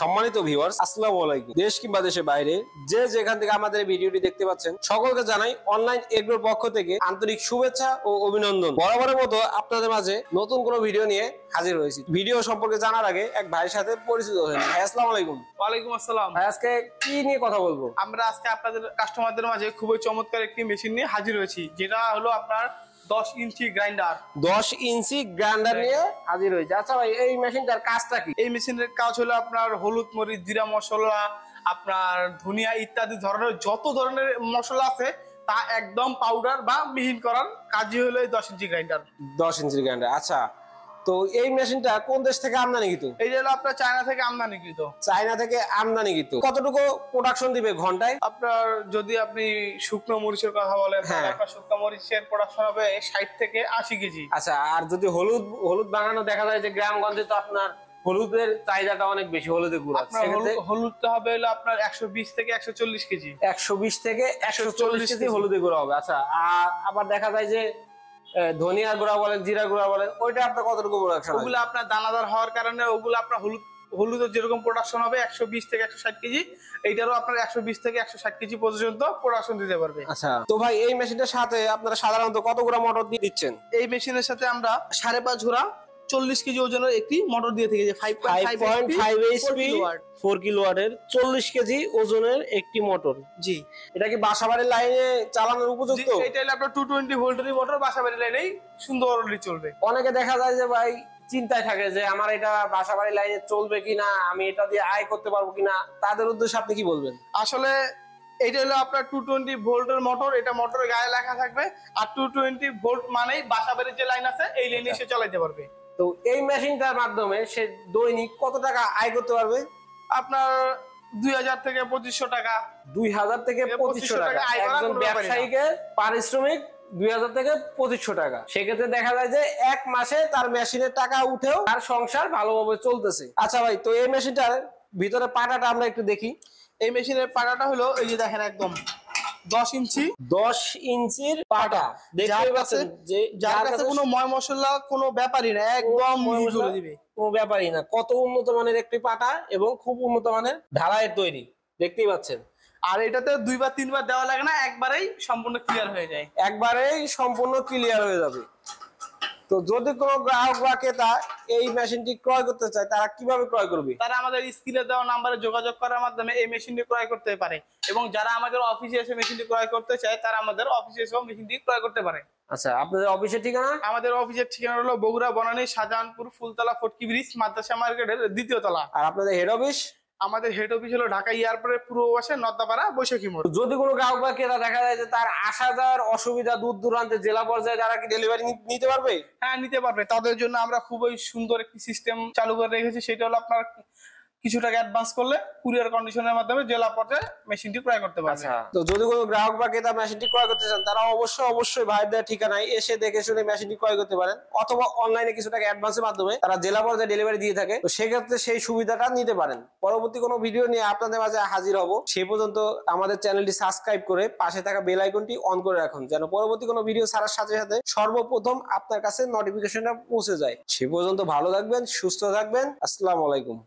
সম্মানিত ভিউয়ার্স, আসসালামু আলাইকুম। দেশ কিংবা দেশের বাইরে যে যেখান থেকে আমাদের ভিডিওটি দেখতে পাচ্ছেন, সকলকে জানাই অনলাইন এগ্রোর পক্ষ থেকে আন্তরিক শুভেচ্ছা ও অভিনন্দন। বরাবরের মতো আপনাদের মাঝে নতুন কোনো ভিডিও নিয়ে হাজির হয়েছি। ভিডিও সম্পর্কে জানার আগে এক ভাইয়ের সাথে পরিচিত হয়ে নিই। ভাই আসসালামু আলাইকুম। ওয়ালাইকুম আসসালাম। ভাই আজকে কি নিয়ে কথা বলবো? আমরা আজকে আপনাদের কাস্টমারদের মাঝে খুবই চমৎকার একটি মেশিন নিয়ে হাজির হয়েছি, যেটা হলো আপনার 10 ইঞ্চি গ্রাইন্ডার। 10 ইঞ্চি গ্রাইন্ডার নিয়ে হাজির হয়েছে। আচ্ছা ভাই, এই মেশিনটার কাজটা কি? এই মেশিনের কাজ হলো আপনার হলুদ, মরিচ, জিরা মশলা, আপনার ধনিয়া ইত্যাদি ধরনের যত ধরনের মশলা আছে তা একদম পাউডার বা মিহিন করার কাজই হলো এই 10 ইঞ্চি গ্রাইন্ডার। 10 inch grinder. আচ্ছা, তো এই মেশিনটা কোন দেশ থেকে আমদানিকৃত? এই হলো আপনার চায়না থেকে আমদানিকৃত। চায়না থেকে আমদানিকৃত। কতটুকু প্রোডাকশন দিবে ঘন্টায়? আপনার যদি আপনি শুকনো মরিচের কথা বলেন, আপনার শুকনো মরিচের প্রোডাকশন হবে 60 থেকে 80 কেজি। আচ্ছা, আর যদি হলুদ বানানো দেখা যায় যে গ্রামগঞ্জে তো আপনার হলুদের চাহিদাটা অনেক বেশি, হলুদের গুঁড়া হলুদটা হবে হলো আপনার 120 থেকে 140 কেজি। 120 থেকে 140 কেজি হলুদের গুঁড়া হবে। আচ্ছা, আর আবার দেখা যায় যে ধনিয়ার গুঁড়া বলেন, জিরা গুঁড়া বলেন, ওইটা আপনার কতটুকু প্রোডাকশন? ওগুলো আপনার দানাদার হওয়ার কারণে ওগুলো আপনার হলুদের যেরকম প্রোডাকশন হবে 120 থেকে 160 কেজি, এইটারও আপনার 120 থেকে 160 কেজি পর্যন্ত প্রোডাকশন দিতে পারবে। আচ্ছা, তো ভাই এই মেশিনটার সাথে আপনারা সাধারণত কত গুঁড়া মোটর দিয়ে দিচ্ছেন? এই মেশিনের সাথে আমরা 5.5 গুঁড়া 40 কেজি ওজনের একটি মোটর দিয়ে থাকি, যে 5.5 HP 4 কিলোওয়াটের 40 কেজি ওজনের একটি মোটর। জি, এটা কি বাসাবাড়ির লাইনে চালানোর উপযুক্ত? এটা হলো আপনার 220 ভোল্টের মোটর, বাসাবাড়ির লাইনেই সুন্দরলি চলবে। অনেকে দেখা যায় যে ভাই চিন্তায় থাকে যে আমার এটা বাসাবাড়ির লাইনে চলবে কিনা, আমি এটা দিয়ে আয় করতে পারবো কিনা, তাদের উদ্দেশ্যে আপনি কি বলবেন? আসলে এটা হলো আপনার 220 ভোল্টের মোটর, এটা মোটরের গায়ে লেখা থাকবে, আর 220 ভোল্ট মানেই বাসাবাড়ির যে লাইন আছে এই লাইনে সে চালাতে পারবে। তো এই মেশিনটার মাধ্যমে সে দৈনিক কত টাকা আয় করতে পারবে? আপনার 2000 থেকে 2500 টাকা। 2000 থেকে 2500 টাকা। একজন ব্যবসায়ীকে পারিশ্রমিক 2000 থেকে 2500 টাকা। সেক্ষেত্রে দেখা যায় যে এক মাসে তার মেশিনের টাকা উঠেও তার সংসার ভালোভাবে চলতেছে। আচ্ছা ভাই, তো এই মেশিনটার ভিতরে পাটাটা আমরা একটু দেখি। এই মেশিনের পাটাটা হলো এই যে দেখেন, একদম 10 ইঞ্চি 10 ইঞ্চির পাটা। দেখতে পাচ্ছেন যে যার কাছে কোনো ময় মশলা কোনো ব্যাপারই না, একদম মিহিন দিবে, কোনো ব্যাপারই না। কত উন্নত মানের একটি পাটা এবং খুব উন্নত মানের ঢালাইয়ের তৈরি, দেখতেই পাচ্ছেন। আর এটাতে 2 বা 3 বার দেওয়া লাগে না, একবারেই সম্পূর্ণ ক্লিয়ার হয়ে যায়। একবারেই সম্পূর্ণ ক্লিয়ার হয়ে যাবে। তো যদি কোনো গ্রাহক বা ক্রেতা এই মেশিনটি ক্রয় করতে চায়, তারা কিভাবে ক্রয় করবে? তারা আমাদের স্ক্রিনে দেওয়া নাম্বারে যোগাযোগ করার মাধ্যমে এই মেশিনটি ক্রয় করতে পারে, এবং যারা আমাদের অফিসে এসে মেশিনটি ক্রয় করতে চায় তারা আমাদের অফিসে এসেও মেশিনটি ক্রয় করতে পারে। আচ্ছা, আপনাদের অফিসের ঠিকানা? আমাদের অফিসের ঠিকানা হলো বগুড়া বনানী শাহজাহানপুর ফুলতলা ফটকি ব্রিজ মাদ্রাসা মার্কেটের 2য় তলা। আর আপনাদের হেড অফিস? আমাদের হেড অফিস হলো ঢাকা এয়ারপোর্টের পূর্ব পাশে নদ্দাপাড়া বৈশাখী মোড়। যদি কোনো গ্রাহক বা ক্রেতা দেখা যায় যে তার আসা যাওয়ার অসুবিধা, দূর দূরান্তে জেলা পর্যায়ে, তারা কি ডেলিভারি নিতে পারবে? হ্যাঁ, নিতে পারবে। তাদের জন্য আমরা খুবই সুন্দর একটি সিস্টেম চালু করে রেখেছি, সেটা হলো আপনার কিছু টাকা অ্যাডভান্স করলে কুরিয়ার কন্ডিশনের মাধ্যমে জেলা পর্যায়ে মেশিনটি ক্রয় করতে পারবে। তো যদি কোনো গ্রাহক বা ক্রেতা মেশিনটি ক্রয় করতে চান, তারা অবশ্যই ভাইদের ঠিকানায় এসে দেখে শুনে মেশিনটি ক্রয় করতে পারেন, অথবা অনলাইনে কিছু টাকা অ্যাডভান্সের মাধ্যমে তারা জেলা পর্যায়ে ডেলিভারি দিয়ে থাকে। তো সেক্ষেত্রে সেই সুবিধাটা নিতে পারেন। পরবর্তী কোনো ভিডিও নিয়ে আপনাদের মাঝে হাজির হব। সেই পর্যন্ত আমাদের চ্যানেলটি সাবস্ক্রাইব করে পাশে থাকা বেল আইকনটি অন করে রাখুন, যেন পরবর্তী কোনো ভিডিও ছাড়ার সাথে সাথে সর্বপ্রথম আপনার কাছে নোটিফিকেশনটা পৌঁছে যায়। সে পর্যন্ত ভালো থাকবেন, সুস্থ থাকবেন। আসসালামু আলাইকুম।